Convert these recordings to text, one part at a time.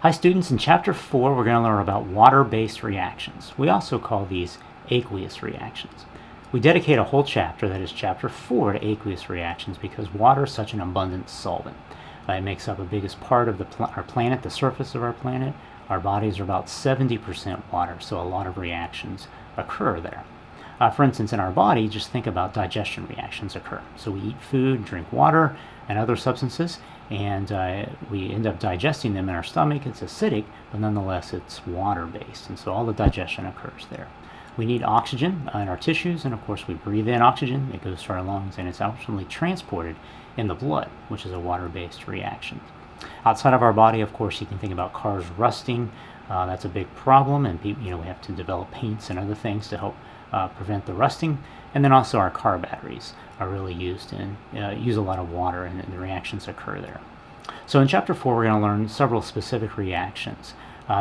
Hi students, in Chapter 4 we're going to learn about water-based reactions. We also call these aqueous reactions. We dedicate a whole chapter, that is Chapter 4, to aqueous reactions because water is such an abundant solvent. It makes up the biggest part of our planet, the surface of our planet. Our bodies are about 70% water, so a lot of reactions occur there. For instance, in our body, just think about digestion reactions occur. So we eat food, drink water, and other substances, and we end up digesting them in our stomach. It's acidic, but nonetheless it's water-based, and so all the digestion occurs there. We need oxygen in our tissues, and of course we breathe in oxygen, it goes to our lungs, and it's actually transported in the blood, which is a water-based reaction. Outside of our body, of course, you can think about cars rusting. That's a big problem, and we have to develop paints and other things to help prevent the rusting. And then also our car batteries are really used and use a lot of water, and the reactions occur there. So in Chapter 4 we're going to learn several specific reactions.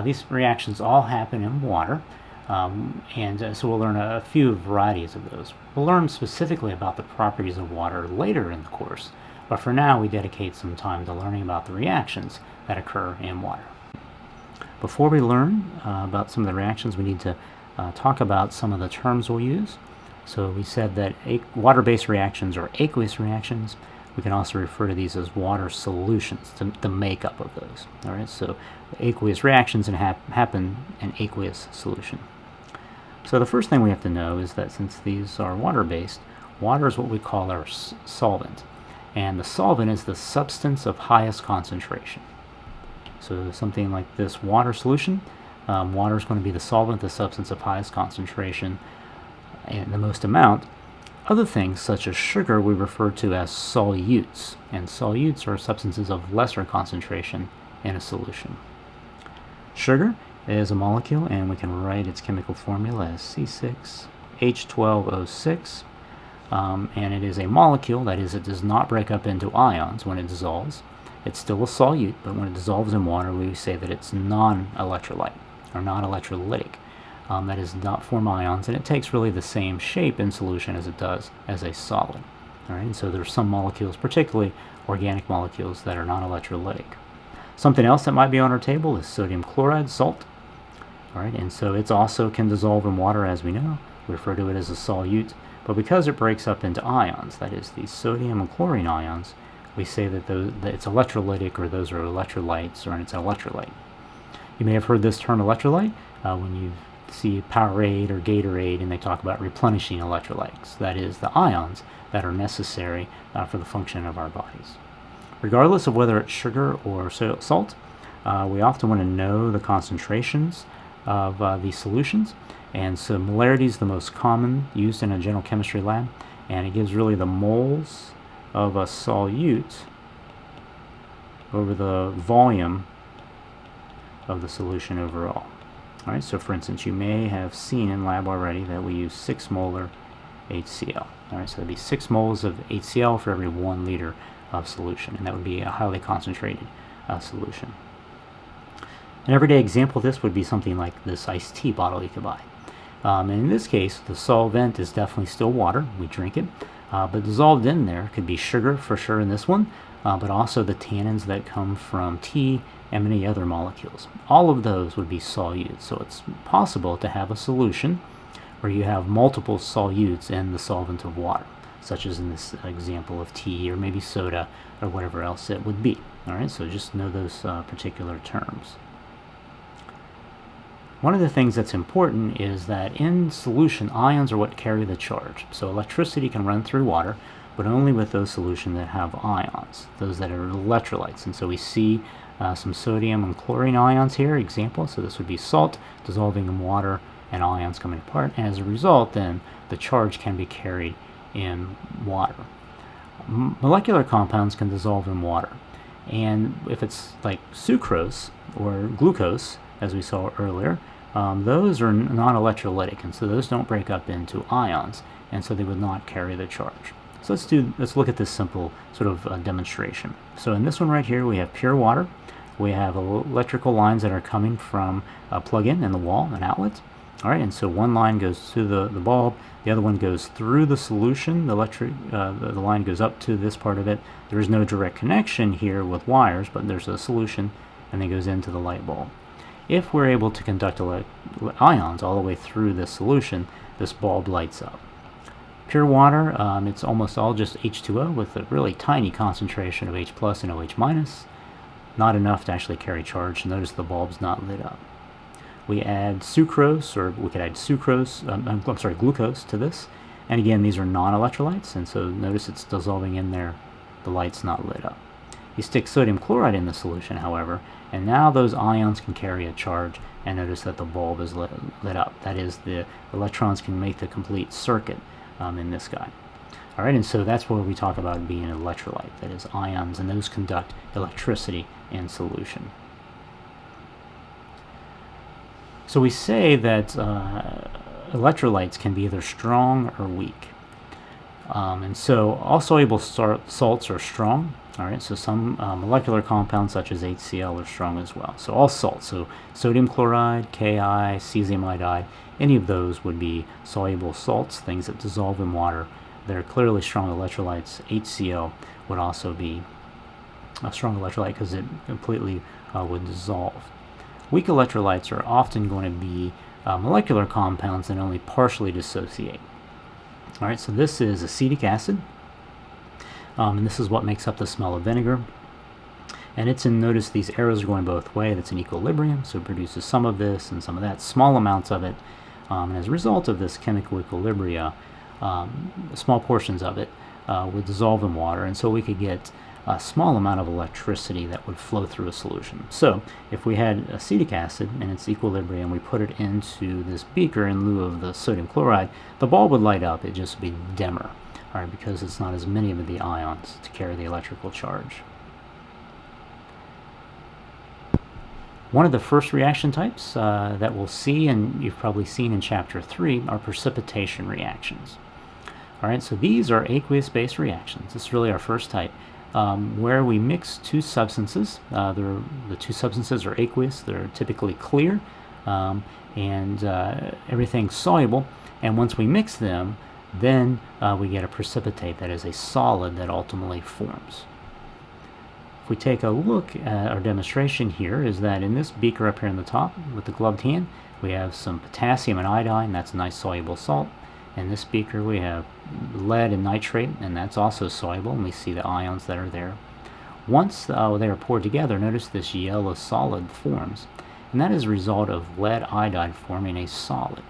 These reactions all happen in water, so we'll learn a few varieties of those. We'll learn specifically about the properties of water later in the course, but for now we dedicate some time to learning about the reactions that occur in water. Before we learn about some of the reactions, we need to talk about some of the terms we'll use. So we said that water-based reactions are aqueous reactions. We can also refer to these as water solutions, the makeup of those. All right, so aqueous reactions happen in aqueous solution. So the first thing we have to know is that since these are water-based, water is what we call our solvent. And the solvent is the substance of highest concentration. So something like this water solution, water is going to be the solvent, the substance of highest concentration, and the most amount. Other things, such as sugar, we refer to as solutes, and solutes are substances of lesser concentration in a solution. Sugar is a molecule, and we can write its chemical formula as C6H12O6, and it is a molecule, that is, it does not break up into ions when it dissolves. It's still a solute, but when it dissolves in water, we say that it's non-electrolyte, or non-electrolytic. That is, not form ions, and it takes really the same shape in solution as it does as a solid. All right, and so there are some molecules, particularly organic molecules, that are non-electrolytic. Something else that might be on our table is sodium chloride, salt. All right, and so it also can dissolve in water, as we know. We refer to it as a solute, but because it breaks up into ions, that is, these sodium and chlorine ions, we say that it's electrolytic, or those are electrolytes, or it's an electrolyte. You may have heard this term electrolyte when you see Powerade or Gatorade, and they talk about replenishing electrolytes. That is, the ions that are necessary for the function of our bodies. Regardless of whether it's sugar or salt, we often want to know the concentrations of these solutions, and so molarity is the most common used in a general chemistry lab, and it gives really the moles of a solute over the volume of the solution overall. All right, so for instance, you may have seen in lab already that we use 6 molar HCl. All right, so that'd be 6 moles of HCl for every 1 liter of solution, and that would be a highly concentrated solution. An everyday example of this would be something like this iced tea bottle you could buy. And in this case, the solvent is definitely still water. We drink it, but dissolved in there could be sugar for sure in this one, but also the tannins that come from tea and many other molecules. All of those would be solutes, so it's possible to have a solution where you have multiple solutes in the solvent of water, such as in this example of tea, or maybe soda, or whatever else it would be. All right, so just know those particular terms. One of the things that's important is that in solution, ions are what carry the charge. So electricity can run through water, but only with those solutions that have ions, those that are electrolytes. And so we see some sodium and chlorine ions here, example. So this would be salt dissolving in water and ions coming apart. And as a result, then, the charge can be carried in water. Molecular compounds can dissolve in water. And if it's like sucrose or glucose, as we saw earlier, those are non-electrolytic, and so those don't break up into ions, and so they would not carry the charge. So let's look at this simple sort of demonstration. So in this one right here, we have pure water. We have electrical lines that are coming from a plug-in in the wall, an outlet. All right, and so one line goes to the bulb, the other one goes through the solution. The line goes up to this part of it. There is no direct connection here with wires, but there's a solution and then goes into the light bulb. If we're able to conduct ions all the way through this solution, this bulb lights up. Pure water, it's almost all just H2O with a really tiny concentration of H plus and OH minus, not enough to actually carry charge. Notice the bulb's not lit up. We add sucrose, or we could add glucose to this, and again, these are non-electrolytes, and so notice it's dissolving in there, the light's not lit up. You stick sodium chloride in the solution, however, and now those ions can carry a charge, and notice that the bulb is lit up. That is, the electrons can make the complete circuit in this guy. All right, and so that's where we talk about being an electrolyte, that is ions, and those conduct electricity in solution. So we say that electrolytes can be either strong or weak. And so all soluble salts are strong. All right, so some molecular compounds such as HCl are strong as well. So all salts, so sodium chloride, Ki, cesium iodide, any of those would be soluble salts, things that dissolve in water. They're clearly strong electrolytes. HCl would also be a strong electrolyte because it completely would dissolve. Weak electrolytes are often going to be molecular compounds that only partially dissociate. All right, so this is acetic acid, and this is what makes up the smell of vinegar. And it's in, notice these arrows are going both ways. That's in equilibrium, so it produces some of this and some of that, small amounts of it. And as a result of this chemical equilibria, small portions of it would dissolve in water, and so we could get a small amount of electricity that would flow through a solution. So if we had acetic acid and its equilibrium, we put it into this beaker in lieu of the sodium chloride, the bulb would light up, it'd just be dimmer, all right, because it's not as many of the ions to carry the electrical charge. One of the first reaction types that we'll see, and you've probably seen in Chapter 3, are precipitation reactions. All right, so these are aqueous-based reactions. This is really our first type, where we mix two substances. The two substances are aqueous. They're typically clear, and everything's soluble. And once we mix them, then we get a precipitate, that is a solid that ultimately forms. If we take a look at our demonstration here, is that in this beaker up here in the top with the gloved hand, we have some potassium and iodine, that's a nice soluble salt. In this beaker we have lead and nitrate, and that's also soluble, and we see the ions that are there. Once they are poured together, notice this yellow solid forms, and that is a result of lead iodide forming a solid.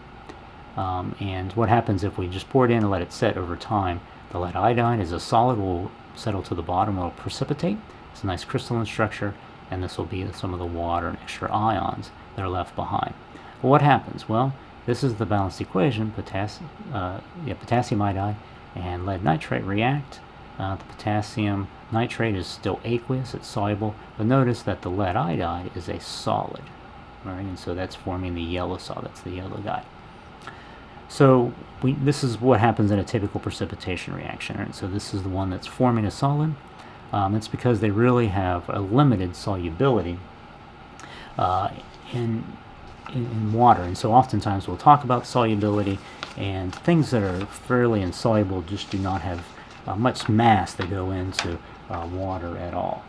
And what happens if we just pour it in and let it set over time, the lead iodide as a solid will settle to the bottom, will precipitate. It's a nice crystalline structure, and this will be some of the water and extra ions that are left behind. Well, what happens? Well, this is the balanced equation. Potassium iodide and lead nitrate react. The potassium nitrate is still aqueous, it's soluble, but notice that the lead iodide is a solid. All right, and so that's forming the yellow solid, that's the yellow guy. So this is what happens in a typical precipitation reaction. Right? So this is the one that's forming a solid. It's because they really have a limited solubility in water, and so oftentimes we'll talk about solubility, and things that are fairly insoluble just do not have much mass that go into water at all.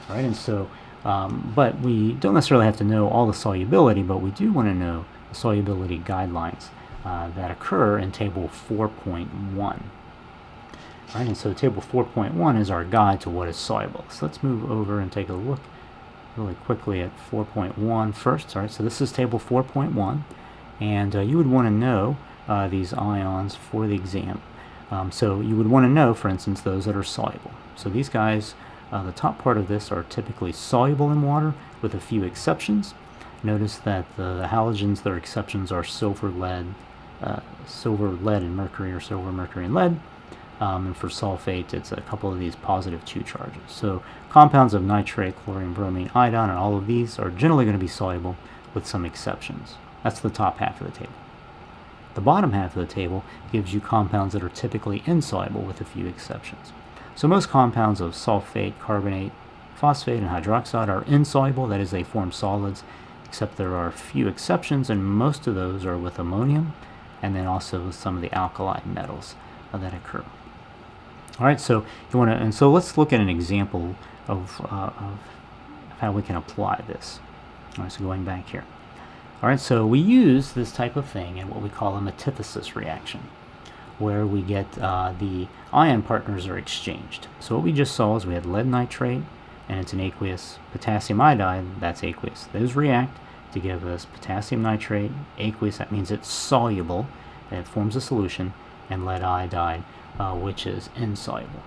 All right, and so but we don't necessarily have to know all the solubility, but we do want to know the solubility guidelines that occur in table 4.1. Right, and so table 4.1 is our guide to what is soluble. So let's move over and take a look really quickly at 4.1 first. All right, so this is table 4.1, and you would want to know these ions for the exam. So you would want to know, for instance, those that are soluble. So these guys, the top part of this, are typically soluble in water with a few exceptions. Notice that the halogens, their exceptions are silver, lead, and mercury, or silver, mercury, and lead. And for sulfate, it's a couple of these positive 2 charges. So compounds of nitrate, chlorine, bromine, iodine, and all of these are generally going to be soluble with some exceptions. That's the top half of the table. The bottom half of the table gives you compounds that are typically insoluble with a few exceptions. So most compounds of sulfate, carbonate, phosphate, and hydroxide are insoluble, that is, they form solids, except there are a few exceptions, and most of those are with ammonium, and then also with some of the alkali metals that occur. All right, so you want to, and so let's look at an example of how we can apply this. All right, so going back here. All right, so we use this type of thing in what we call a metathesis reaction, where we get the ion partners are exchanged. So what we just saw is we had lead nitrate, and it's an aqueous. Potassium iodide, that's aqueous. Those react to give us potassium nitrate, aqueous, that means it's soluble, and it forms a solution, and lead iodide, which is insoluble.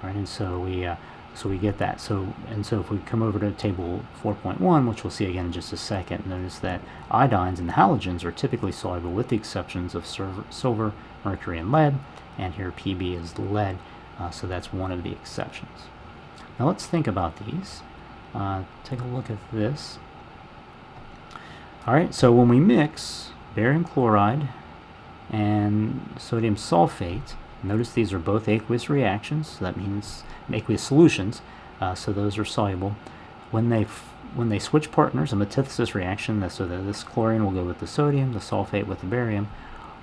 All right, and so we get that. So if we come over to table 4.1, which we'll see again in just a second, notice that iodines and halogens are typically soluble with the exceptions of silver, mercury, and lead, and here Pb is lead, so that's one of the exceptions. Now let's think about these. Take a look at this. All right, so when we mix barium chloride and sodium sulfate, notice these are both aqueous reactions, so that means aqueous solutions, so those are soluble. When they switch partners, a metathesis reaction, so that this chlorine will go with the sodium, the sulfate with the barium,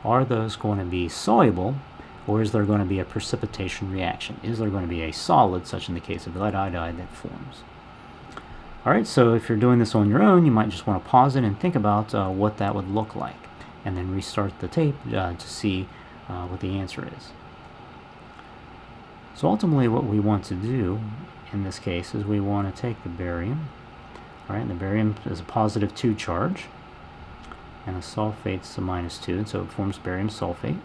are those going to be soluble, or is there going to be a precipitation reaction? Is there going to be a solid, such in the case of lead iodide, that forms? All right, so if you're doing this on your own, you might just want to pause it and think about what that would look like, and then restart the tape to see what the answer is. So ultimately what we want to do in this case is we want to take the barium, all right, and the barium is a positive 2 charge, and the sulfate's a -2, and so it forms barium sulfate.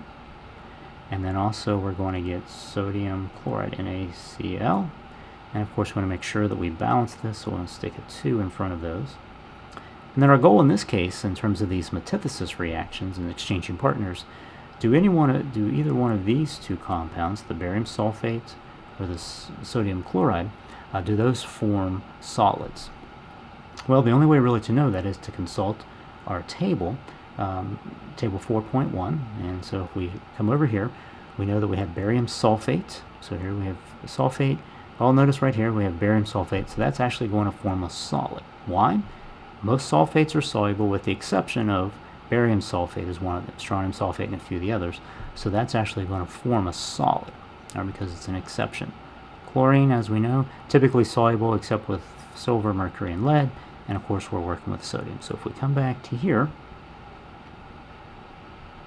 And then also we're going to get sodium chloride, NaCl, and of course we want to make sure that we balance this, so we're going to stick a 2 in front of those. And then our goal in this case, in terms of these metathesis reactions and exchanging partners, do either one of these two compounds, the barium sulfate or the sodium chloride, do those form solids? Well, the only way really to know that is to consult our table, table 4.1, and so if we come over here, we know that we have barium sulfate, so here we have sulfate. I'll notice right here we have barium sulfate, so that's actually going to form a solid. Why? Most sulfates are soluble with the exception of barium sulfate is one of them, strontium sulfate and a few of the others, so that's actually going to form a solid, because it's an exception. Chlorine, as we know, typically soluble except with silver, mercury, and lead, and of course we're working with sodium. So if we come back to here,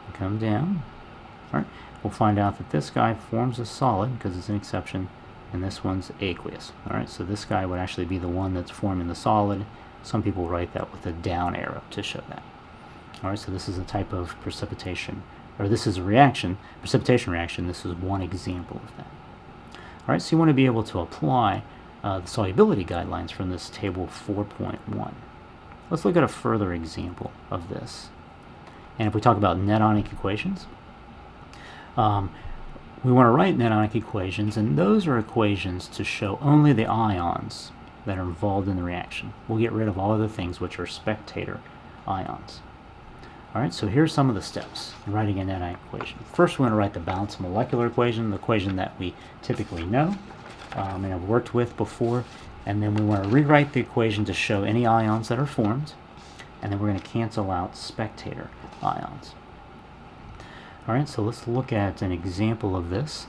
and come down, all right, we'll find out that this guy forms a solid because it's an exception, and this one's aqueous. All right, so this guy would actually be the one that's forming the solid. Some people write that with a down arrow to show that. All right, so this is a type of precipitation, or this is a reaction, precipitation reaction. This is one example of that. All right, so you want to be able to apply the solubility guidelines from this table 4.1. Let's look at a further example of this. And if we talk about net ionic equations, we want to write net ionic equations, and those are equations to show only the ions that are involved in the reaction. We'll get rid of all other things which are spectator ions. All right, so here's some of the steps in writing a net ionic equation. First, we want to write the balanced molecular equation, the equation that we typically know and have worked with before. And then we want to rewrite the equation to show any ions that are formed. And then we're going to cancel out spectator ions. All right, so let's look at an example of this.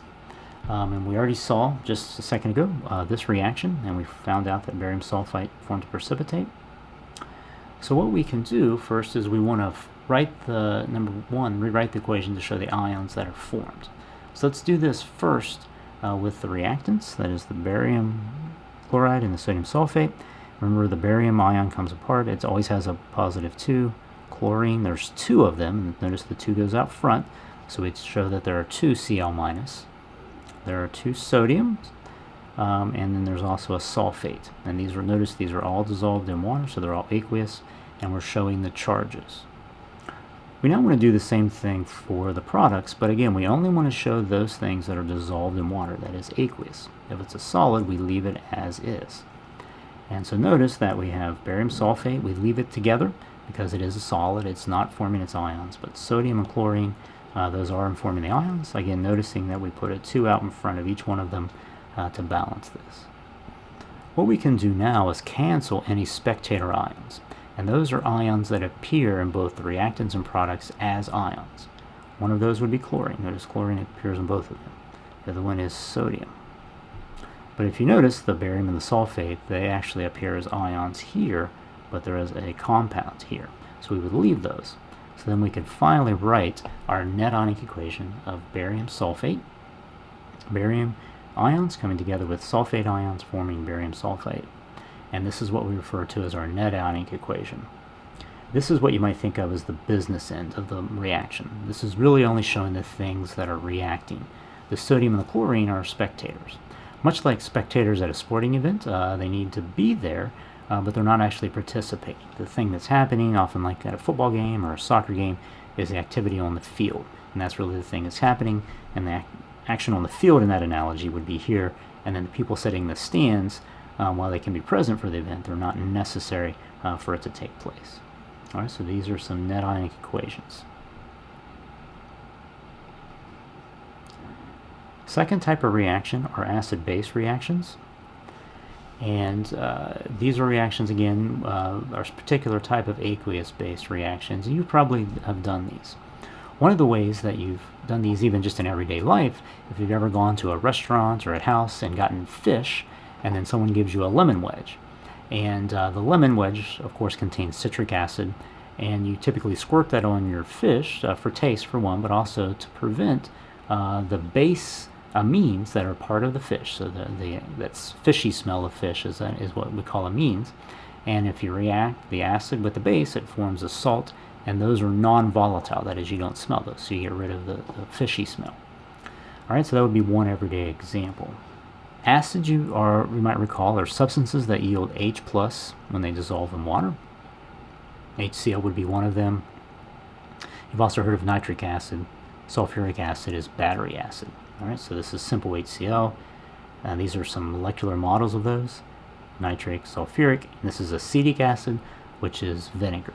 And we already saw just a second ago this reaction, and we found out that barium sulfite formed a precipitate. So what we can do first is we want to write the, rewrite the equation to show the ions that are formed. So let's do this first with the reactants, that is the barium chloride and the sodium sulfate. Remember, the barium ion comes apart. It always has a +2. Chlorine, there's 2 of them. Notice the 2 goes out front, so we show that there are 2 Cl-. There are 2 sodiums, and then there's also a sulfate. And these are, notice these are all dissolved in water, so they're all aqueous, and we're showing the charges. We now want to do the same thing for the products, but again, we only want to show those things that are dissolved in water, that is aqueous. If it's a solid, we leave it as is. And so notice that we have barium sulfate, we leave it together because it is a solid, it's not forming its ions, but sodium and chlorine, those are forming the ions. Again, noticing that we put a 2 out in front of each one of them to balance this. What we can do now is cancel any spectator ions, and those are ions that appear in both the reactants and products as ions. One of those would be chlorine. Notice chlorine appears in both of them. The other one is sodium. But if you notice, the barium and the sulfate, they actually appear as ions here, but there is a compound here. So we would leave those. So then we can finally write our net ionic equation of barium sulfate, barium ions coming together with sulfate ions forming barium sulfate. And this is what we refer to as our net ionic equation. This is what you might think of as the business end of the reaction. This is really only showing the things that are reacting. The sodium and the chlorine are spectators. Much like spectators at a sporting event, they need to be there, but they're not actually participating. The thing that's happening, often like at a football game or a soccer game, is the activity on the field. And that's really the thing that's happening, and the action on the field in that analogy would be here, and then the people sitting in the stands, while they can be present for the event, they're not necessary for it to take place. All right, so these are some net ionic equations. Second type of reaction are acid-base reactions. And these are reactions, again, are a particular type of aqueous-based reactions. You probably have done these. One of the ways that you've done these, even just in everyday life, if you've ever gone to a restaurant or a house and gotten fish, and then someone gives you a lemon wedge. And the lemon wedge, of course, contains citric acid, and you typically squirt that on your fish for taste, for one, but also to prevent the base amines that are part of the fish. So that fishy smell of fish is what we call amines. And if you react the acid with the base, it forms a salt, and those are non-volatile. That is, you don't smell those, so you get rid of the fishy smell. All right, so that would be one everyday example. Acids, you might recall, are substances that yield H plus when they dissolve in water. HCl would be one of them. You've also heard of nitric acid. Sulfuric acid is battery acid. All right, so this is simple HCl. These are some molecular models of those. Nitric, sulfuric. And this is acetic acid, which is vinegar.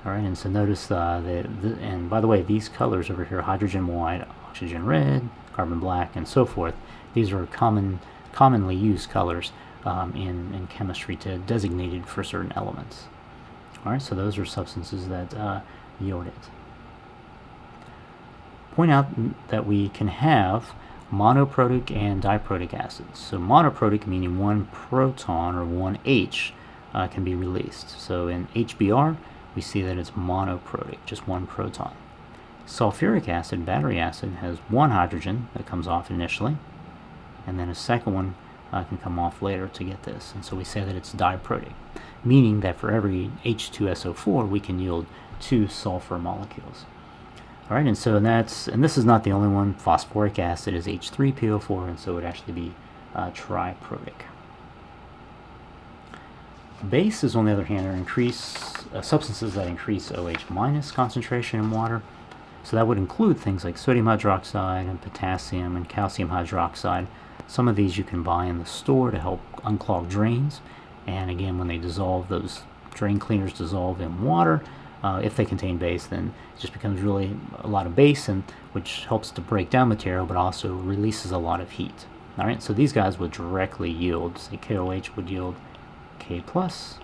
All right, and so notice and by the way, these colors over here, hydrogen white, oxygen red, carbon black, and so forth, these are commonly used colors in chemistry to designated for certain elements. All right, so those are substances that yield it. Point out that we can have monoprotic and diprotic acids. So monoprotic meaning one proton or one H can be released. So in HBr, we see that it's monoprotic, just one proton. Sulfuric acid, battery acid, has one hydrogen that comes off initially, and then a second one can come off later to get this. And so we say that it's diprotic, meaning that for every H2SO4, we can yield 2 sulfur molecules. All right, and this is not the only one. Phosphoric acid is H3PO4, and so it would actually be triprotic. Bases, on the other hand, are substances that increase OH minus concentration in water. So that would include things like sodium hydroxide and potassium and calcium hydroxide. Some of these you can buy in the store to help unclog drains. And again, when they dissolve, those drain cleaners dissolve in water. If they contain base, then it just becomes really a lot of base, which helps to break down material, but also releases a lot of heat. All right, so these guys would directly yield, say KOH would yield K plus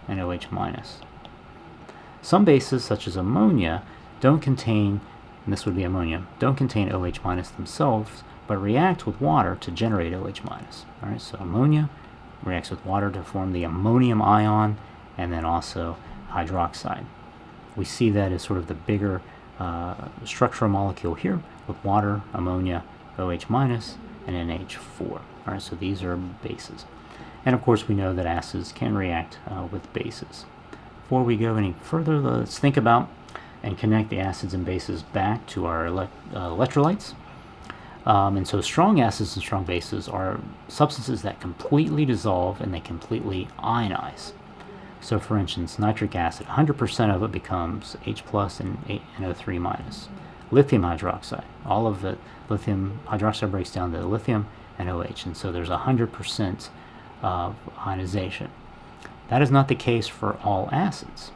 and OH minus. Some bases, such as ammonia, don't contain, and this would be ammonia, don't contain OH minus themselves, but react with water to generate OH minus. All right, so ammonia reacts with water to form the ammonium ion, and then also hydroxide. We see that as sort of the bigger structural molecule here with water, ammonia, OH minus, and NH4. All right, so these are bases. And of course, we know that acids can react with bases. Before we go any further, let's think about and connect the acids and bases back to our electrolytes. And so strong acids and strong bases are substances that completely dissolve and they completely ionize. So for instance, nitric acid, 100% of it becomes H plus and NO3 minus. Lithium hydroxide, all of the lithium hydroxide breaks down to lithium and OH, and so there's 100% of ionization. That is not the case for all acids,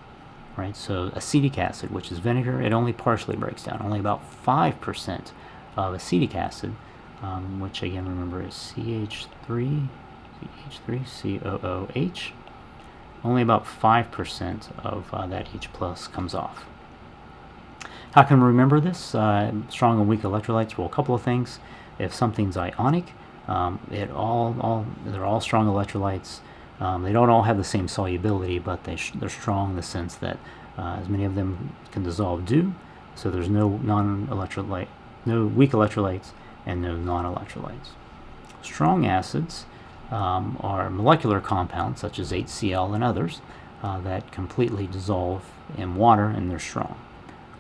right? So acetic acid, which is vinegar, it only partially breaks down. Only about 5% of acetic acid, which again, remember, is CH3, COOH. Only about 5% of that H plus comes off. How can we remember this? Strong and weak electrolytes? Well, a couple of things. If something's ionic, they're all strong electrolytes. They don't all have the same solubility, but they're strong in the sense that as many of them can dissolve do, so there's no weak electrolytes and no non-electrolytes. Strong acids are molecular compounds such as HCl and others that completely dissolve in water, and they're strong.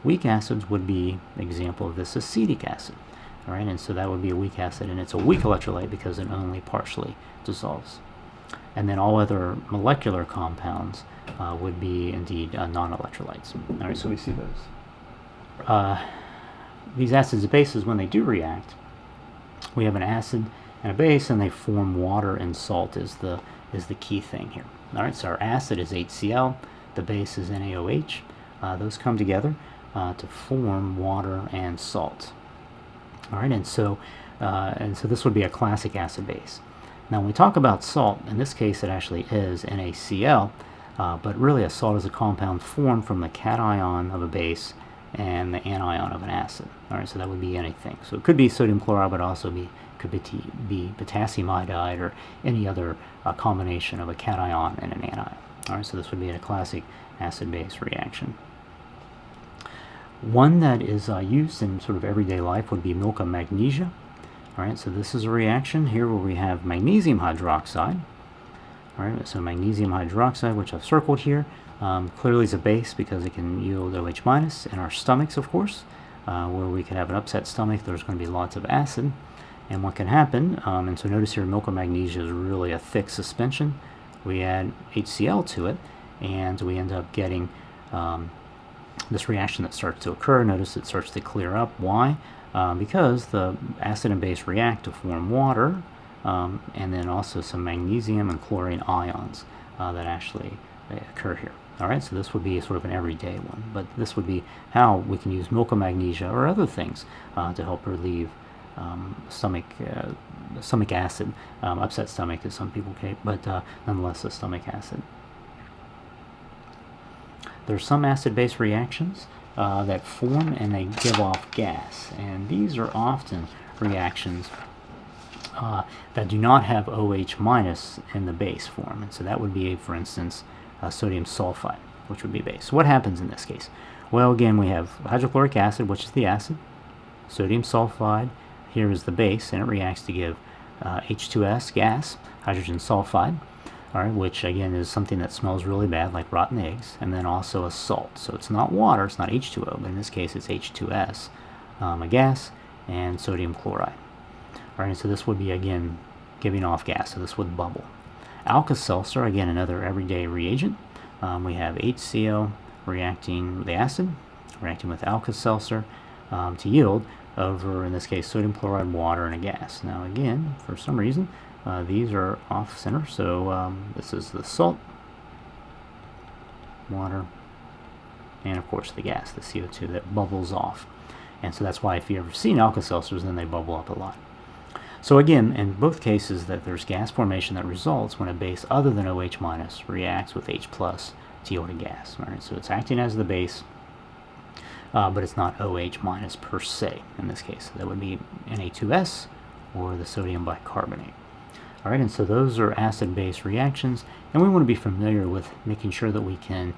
Weak acids would be an example of this acetic acid. All right, and so that would be a weak acid, and it's a weak electrolyte because it only partially dissolves. And then all other molecular compounds would be indeed non-electrolytes. All right, so we see those. These acids and bases, when they do react, we have an acid and a base, and they form water and salt is the key thing here. All right, so our acid is HCl, the base is NaOH. Those come together to form water and salt. All right, and so this would be a classic acid base. Now, when we talk about salt, in this case it actually is NaCl, but really a salt is a compound formed from the cation of a base and the anion of an acid. All right, so that would be anything. So it could be sodium chloride, but also could be potassium iodide or any other combination of a cation and an anion. All right, so this would be a classic acid-base reaction. One that is used in sort of everyday life would be milk of magnesia. All right, so this is a reaction here where we have magnesium hydroxide. All right, so magnesium hydroxide, which I've circled here, clearly is a base because it can yield OH minus in our stomachs, of course, where we could have an upset stomach. There's going to be lots of acid, and what can happen, and so notice here milk of magnesia is really a thick suspension. We add HCl to it, and we end up getting this reaction that starts to occur. Notice it starts to clear up. Why? Because the acid and base react to form water, and then also some magnesium and chlorine ions that actually occur here. All right, so this would be sort of an everyday one, but this would be how we can use milk of magnesia or other things to help relieve stomach acid, upset stomach as some people say, but nonetheless a stomach acid. There's some acid-base reactions that form and they give off gas, and these are often reactions that do not have OH minus in the base form, and so that would be, for instance, sodium sulfide, which would be base. So what happens in this case? Well, again, we have hydrochloric acid, which is the acid, sodium sulfide, here is the base, and it reacts to give H2S gas, hydrogen sulfide, all right, which again is something that smells really bad, like rotten eggs, and then also a salt. So it's not water, it's not H2O, but in this case it's H2S, a gas, and sodium chloride. All right, so this would be, again, giving off gas, so this would bubble. Alka-Seltzer, again, another everyday reagent. We have HCl reacting with the acid, reacting with Alka-Seltzer to yield over, in this case, sodium chloride, water, and a gas. Now, again, for some reason, these are off-center, so this is the salt, water, and of course the gas, the CO2 that bubbles off. And so that's why if you ever seen Alka-Seltzers, then they bubble up a lot. So again, in both cases, that there's gas formation that results when a base other than OH minus reacts with H plus to yield a gas. All right, so it's acting as the base, but it's not OH minus per se in this case. That would be Na2S or the sodium bicarbonate. All right, and so those are acid-base reactions, and we want to be familiar with making sure that we can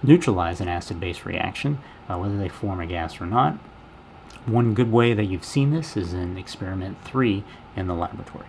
neutralize an acid-base reaction, whether they form a gas or not. One good way that you've seen this is in experiment 3 in the laboratory.